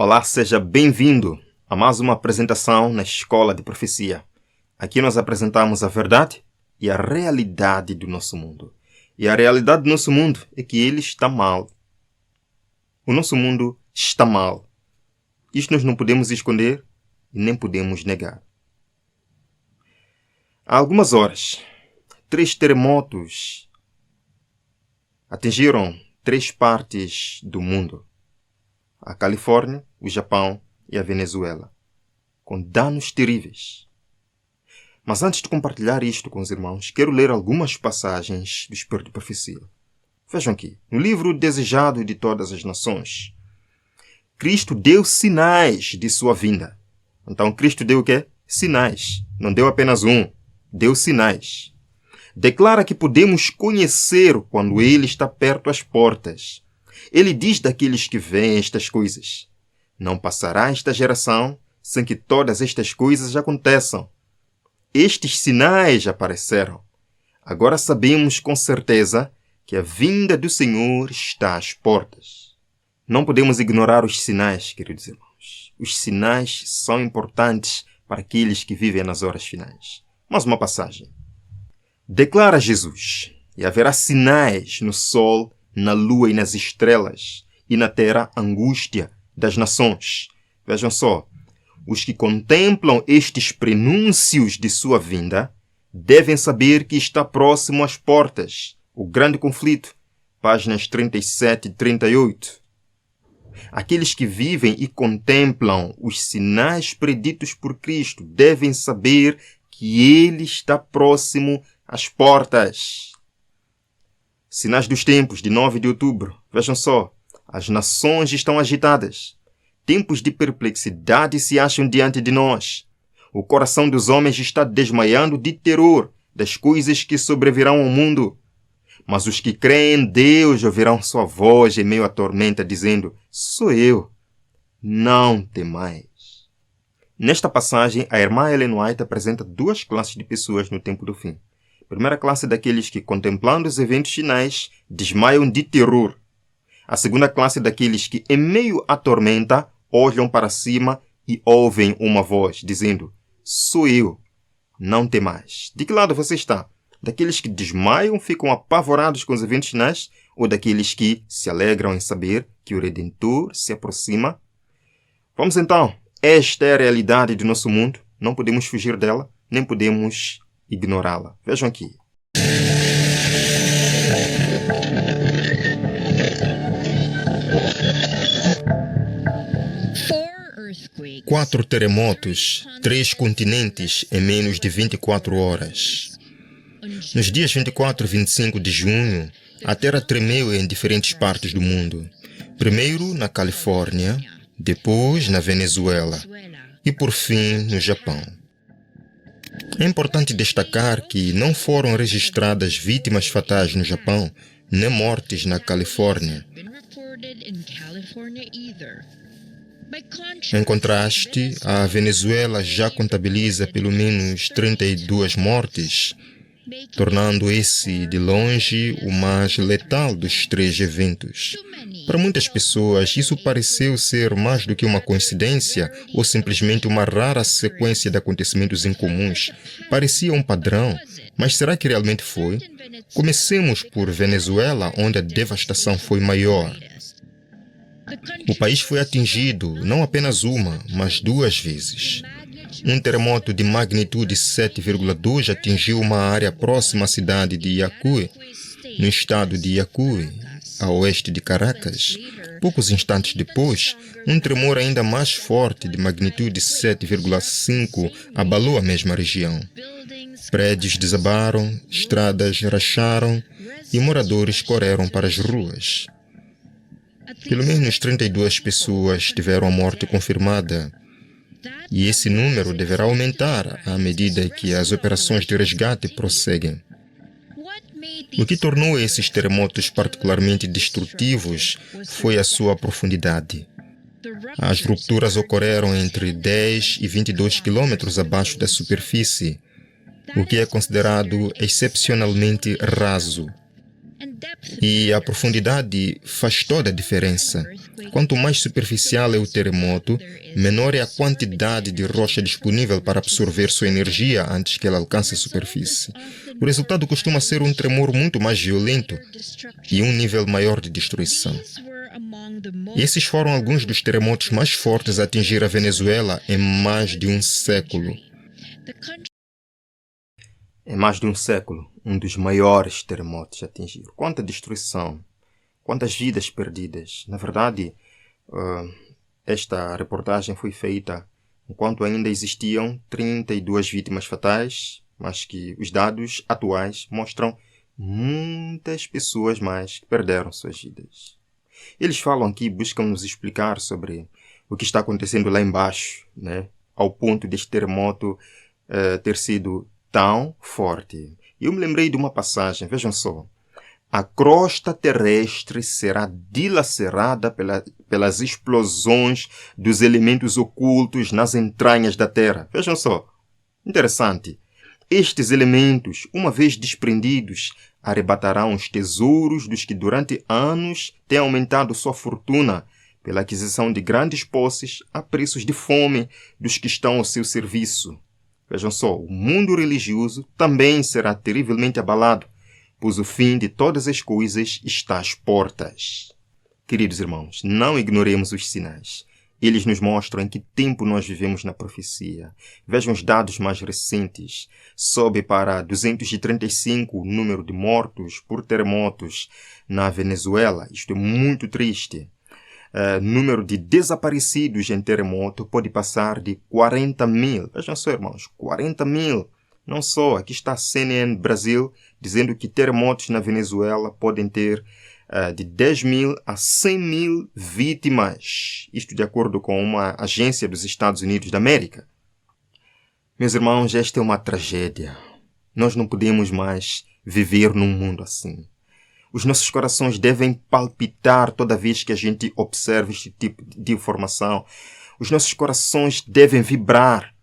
Olá, seja bem-vindo a mais uma apresentação na Escola de Profecia. Aqui nós apresentamos a verdade e a realidade do nosso mundo. E a realidade do nosso mundo é que ele está mal. O nosso mundo está mal. Isto nós não podemos esconder e nem podemos negar. Há algumas horas, 3 terremotos atingiram 3 partes do mundo. A Califórnia, o Japão e a Venezuela, com danos terríveis. Mas antes de compartilhar isto com os irmãos, quero ler algumas passagens do Espírito de Profecia. Vejam aqui, no livro Desejado de Todas as Nações, Cristo deu sinais de sua vinda. Então Cristo deu o quê? Sinais. Não deu apenas um, deu sinais. Declara que podemos conhecer quando Ele está perto às portas. Ele diz daqueles que veem estas coisas: não passará esta geração sem que todas estas coisas aconteçam. Estes sinais apareceram. Agora sabemos com certeza que a vinda do Senhor está às portas. Não podemos ignorar os sinais, queridos irmãos. Os sinais são importantes para aqueles que vivem nas horas finais. Mais uma passagem. Declara Jesus: e haverá sinais no sol, na lua e nas estrelas, e na terra angústia das nações. Vejam só, os que contemplam estes prenúncios de sua vinda devem saber que está próximo às portas. O grande conflito, páginas 37 e 38. Aqueles que vivem e contemplam os sinais preditos por Cristo devem saber que Ele está próximo às portas. Sinais dos tempos, de 9 de outubro. Vejam só, as nações estão agitadas. Tempos de perplexidade se acham diante de nós. O coração dos homens está desmaiando de terror das coisas que sobrevirão ao mundo. Mas os que creem em Deus ouvirão sua voz em meio à tormenta, dizendo: sou eu, não temais. Nesta passagem, a irmã Ellen White apresenta 2 classes de pessoas no tempo do fim. A primeira classe é daqueles que, contemplando os eventos finais, desmaiam de terror. A segunda classe é daqueles que, em meio à tormenta, olham para cima e ouvem uma voz, dizendo: sou eu, não temais. De que lado você está? Daqueles que desmaiam, ficam apavorados com os eventos finais, ou daqueles que se alegram em saber que o Redentor se aproxima? Vamos então. Esta é a realidade do nosso mundo. Não podemos fugir dela, nem podemos ignorá-la. Vejam aqui. Quatro terremotos, 3 continentes em menos de 24 horas. Nos dias 24 e 25 de junho, a Terra tremeu em diferentes partes do mundo. Primeiro na Califórnia, depois na Venezuela e por fim no Japão. É importante destacar que não foram registradas vítimas fatais no Japão, nem mortes na Califórnia. Em contraste, a Venezuela já contabiliza pelo menos 32 mortes, tornando esse, de longe, o mais letal dos 3 eventos. Para muitas pessoas, isso pareceu ser mais do que uma coincidência ou simplesmente uma rara sequência de acontecimentos incomuns. Parecia um padrão, mas será que realmente foi? Comecemos por Venezuela, onde a devastação foi maior. O país foi atingido não apenas uma, mas 2 vezes. Um terremoto de magnitude 7,2 atingiu uma área próxima à cidade de Yaqui, no estado de Yaqui, a oeste de Caracas. Poucos instantes depois, um tremor ainda mais forte, de magnitude 7,5, abalou a mesma região. Prédios desabaram, estradas racharam e moradores correram para as ruas. Pelo menos 32 pessoas tiveram a morte confirmada. E esse número deverá aumentar à medida que as operações de resgate prosseguem. O que tornou esses terremotos particularmente destrutivos foi a sua profundidade. As rupturas ocorreram entre 10 e 22 quilômetros abaixo da superfície, o que é considerado excepcionalmente raso. E a profundidade faz toda a diferença. Quanto mais superficial é o terremoto, menor é a quantidade de rocha disponível para absorver sua energia antes que ela alcance a superfície. O resultado costuma ser um tremor muito mais violento e um nível maior de destruição. E esses foram alguns dos terremotos mais fortes a atingir a Venezuela em mais de um século. Em mais de um século, um dos maiores terremotos a atingir. Quanta destruição, quantas vidas perdidas. Na verdade, esta reportagem foi feita enquanto ainda existiam 32 vítimas fatais, mas que os dados atuais mostram muitas pessoas mais que perderam suas vidas. Eles falam aqui, buscam nos explicar sobre o que está acontecendo lá embaixo, né? Ao ponto deste terremoto ter sido tão forte. Eu me lembrei de uma passagem, vejam só. A crosta terrestre será dilacerada pelas explosões dos elementos ocultos nas entranhas da Terra. Vejam só. Interessante. Estes elementos, uma vez desprendidos, arrebatarão os tesouros dos que durante anos têm aumentado sua fortuna pela aquisição de grandes posses a preços de fome dos que estão ao seu serviço. Vejam só, o mundo religioso também será terrivelmente abalado, pois o fim de todas as coisas está às portas. Queridos irmãos, não ignoremos os sinais. Eles nos mostram em que tempo nós vivemos na profecia. Vejam os dados mais recentes. Sobe para 235 o número de mortos por terremotos na Venezuela. Isto é muito triste. Número de desaparecidos em terremoto pode passar de 40 mil. Vejam só, irmãos, 40 mil. Não só, aqui está a CNN Brasil dizendo que terremotos na Venezuela podem ter de 10 mil a 100 mil vítimas. Isto de acordo com uma agência dos Estados Unidos da América. Meus irmãos, esta é uma tragédia. Nós não podemos mais viver num mundo assim. Os nossos corações devem palpitar toda vez que a gente observa este tipo de informação. Os nossos corações devem vibrar.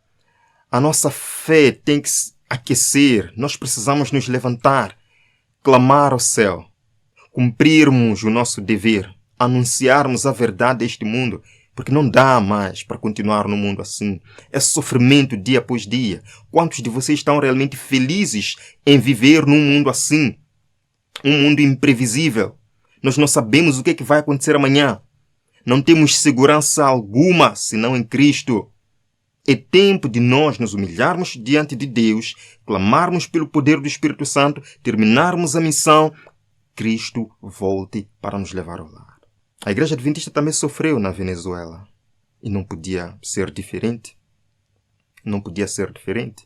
A nossa fé tem que se aquecer. Nós precisamos nos levantar, clamar ao céu, cumprirmos o nosso dever, anunciarmos a verdade a este mundo, porque não dá mais para continuar no mundo assim. É sofrimento dia após dia. Quantos de vocês estão realmente felizes em viver num mundo assim? Um mundo imprevisível. Nós não sabemos o que é que vai acontecer amanhã. Não temos segurança alguma, senão em Cristo. É tempo de nós nos humilharmos diante de Deus, clamarmos pelo poder do Espírito Santo, terminarmos a missão. Cristo volte para nos levar ao lar. A Igreja Adventista também sofreu na Venezuela. E não podia ser diferente. Não podia ser diferente.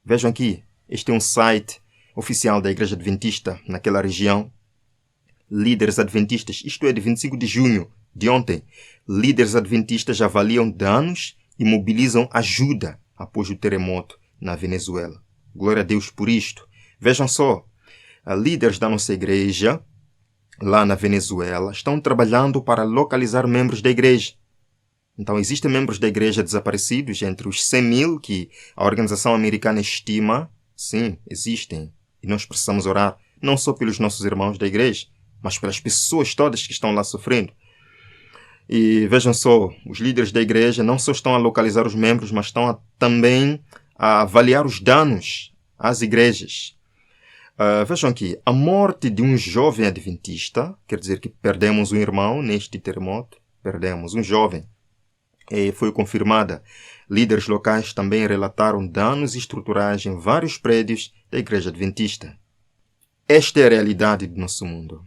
Vejam aqui, este é um site oficial da Igreja Adventista naquela região. Líderes adventistas, isto é de 25 de junho de ontem, líderes adventistas avaliam danos e mobilizam ajuda após o terremoto na Venezuela. Glória a Deus por isto. Vejam só, líderes da nossa igreja lá na Venezuela estão trabalhando para localizar membros da igreja. Então, existem membros da igreja desaparecidos entre os 100 mil que a organização americana estima. Sim, existem. E nós precisamos orar não só pelos nossos irmãos da igreja, mas pelas pessoas todas que estão lá sofrendo. E vejam só, os líderes da igreja não só estão a localizar os membros, mas estão também a avaliar os danos às igrejas. Vejam aqui, a morte de um jovem adventista, quer dizer que perdemos um irmão neste terremoto, perdemos um jovem, foi confirmada. Líderes locais também relataram danos estruturais em vários prédios da Igreja Adventista. Esta é a realidade do nosso mundo.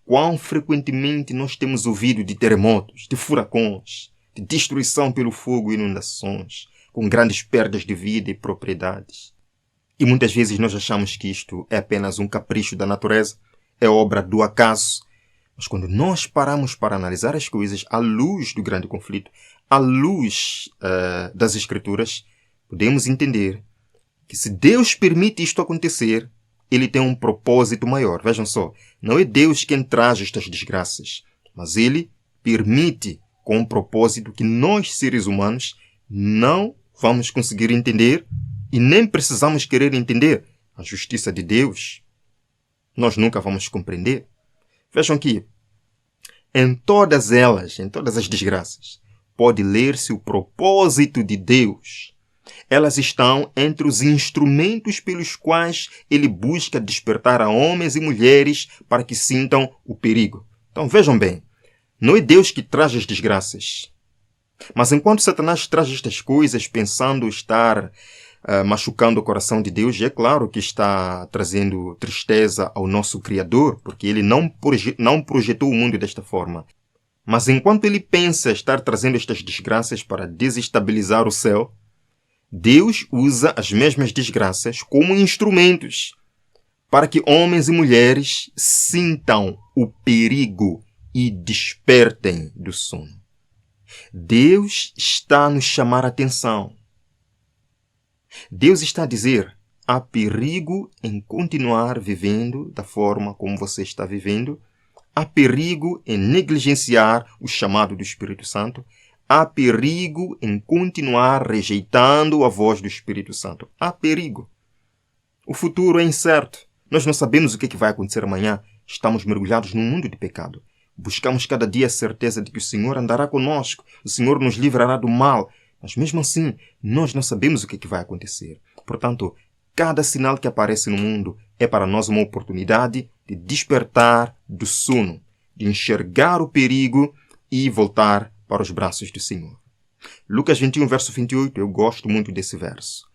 Quão frequentemente nós temos ouvido de terremotos, de furacões, de destruição pelo fogo e inundações, com grandes perdas de vida e propriedades. E muitas vezes nós achamos que isto é apenas um capricho da natureza, é obra do acaso. Mas quando nós paramos para analisar as coisas à luz do grande conflito, à luz das Escrituras, podemos entender que se Deus permite isto acontecer, Ele tem um propósito maior. Vejam só, não é Deus quem traz estas desgraças, mas Ele permite com um propósito que nós, seres humanos, não vamos conseguir entender e nem precisamos querer entender a justiça de Deus. nós nunca vamos compreender. Vejam que em todas elas, em todas as desgraças, pode ler-se o propósito de Deus. Elas estão entre os instrumentos pelos quais Ele busca despertar a homens e mulheres para que sintam o perigo. Então vejam bem, não é Deus que traz as desgraças. Mas enquanto Satanás traz estas coisas pensando estar machucando o coração de Deus, é claro que está trazendo tristeza ao nosso Criador, porque Ele não projetou o mundo desta forma. Mas enquanto ele pensa estar trazendo estas desgraças para desestabilizar o céu, Deus usa as mesmas desgraças como instrumentos para que homens e mulheres sintam o perigo e despertem do sono. Deus está a nos chamar a atenção. Deus está a dizer: há perigo em continuar vivendo da forma como você está vivendo. Há perigo em negligenciar o chamado do Espírito Santo. Há perigo em continuar rejeitando a voz do Espírito Santo. Há perigo. O futuro é incerto. Nós não sabemos o que vai acontecer amanhã. Estamos mergulhados num mundo de pecado. Buscamos cada dia a certeza de que o Senhor andará conosco. O Senhor nos livrará do mal. Mas mesmo assim, nós não sabemos o que vai acontecer. Portanto, cada sinal que aparece no mundo é para nós uma oportunidade de despertar do sono, de enxergar o perigo e voltar para os braços do Senhor. Lucas 21, verso 28, eu gosto muito desse verso.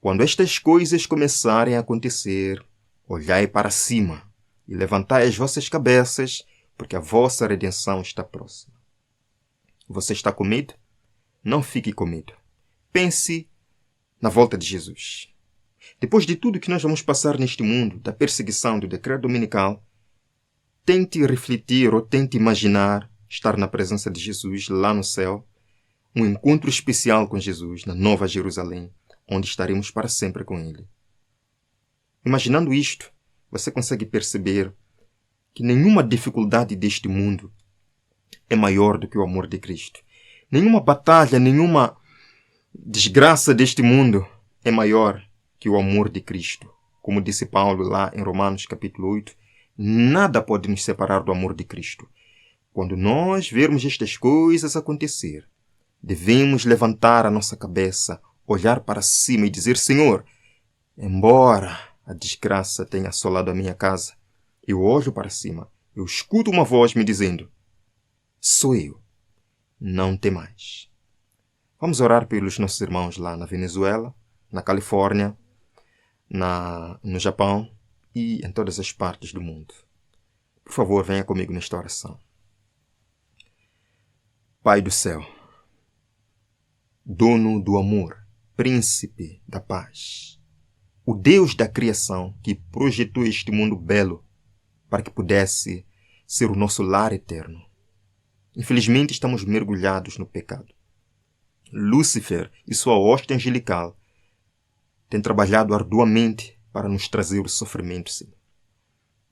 Quando estas coisas começarem a acontecer, olhai para cima e levantai as vossas cabeças, porque a vossa redenção está próxima. Você está com medo? Não fique com medo. Pense na volta de Jesus. Depois de tudo que nós vamos passar neste mundo, da perseguição do decreto dominical, tente refletir ou tente imaginar estar na presença de Jesus lá no céu, um encontro especial com Jesus na Nova Jerusalém, onde estaremos para sempre com Ele. Imaginando isto, você consegue perceber que nenhuma dificuldade deste mundo é maior do que o amor de Cristo. Nenhuma batalha, nenhuma desgraça deste mundo é maior que o amor de Cristo. Como disse Paulo lá em Romanos capítulo 8, nada pode nos separar do amor de Cristo. Quando nós vermos estas coisas acontecer, devemos levantar a nossa cabeça, olhar para cima e dizer: Senhor, embora a desgraça tenha assolado a minha casa, eu olho para cima, eu escuto uma voz me dizendo: sou eu, não temais. Vamos orar pelos nossos irmãos lá na Venezuela, na Califórnia, no Japão e em todas as partes do mundo. Por favor, venha comigo nesta oração. Pai do céu, dono do amor, príncipe da paz, o Deus da criação que projetou este mundo belo para que pudesse ser o nosso lar eterno. Infelizmente, estamos mergulhados no pecado. Lúcifer e sua hoste angelical têm trabalhado arduamente para nos trazer o sofrimento, Senhor.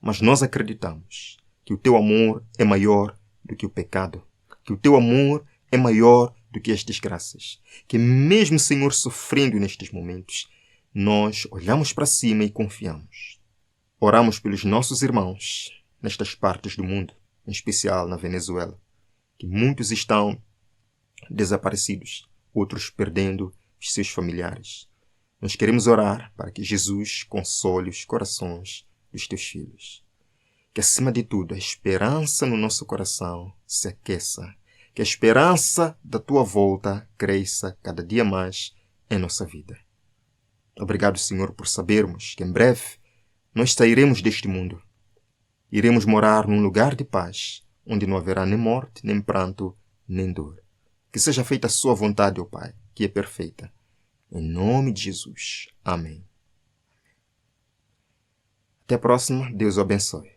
Mas nós acreditamos que o teu amor é maior do que o pecado, que o teu amor é maior do que as desgraças, que mesmo, Senhor, sofrendo nestes momentos, nós olhamos para cima e confiamos. Oramos pelos nossos irmãos nestas partes do mundo, em especial na Venezuela, que muitos estão desaparecidos, outros perdendo os seus familiares. Nós queremos orar para que Jesus console os corações dos teus filhos. Que, acima de tudo, a esperança no nosso coração se aqueça. Que a esperança da tua volta cresça cada dia mais em nossa vida. Obrigado, Senhor, por sabermos que em breve nós sairemos deste mundo. Iremos morar num lugar de paz, onde não haverá nem morte, nem pranto, nem dor. Que seja feita a sua vontade, ó Pai, que é perfeita. Em nome de Jesus. Amém. Até a próxima. Deus o abençoe.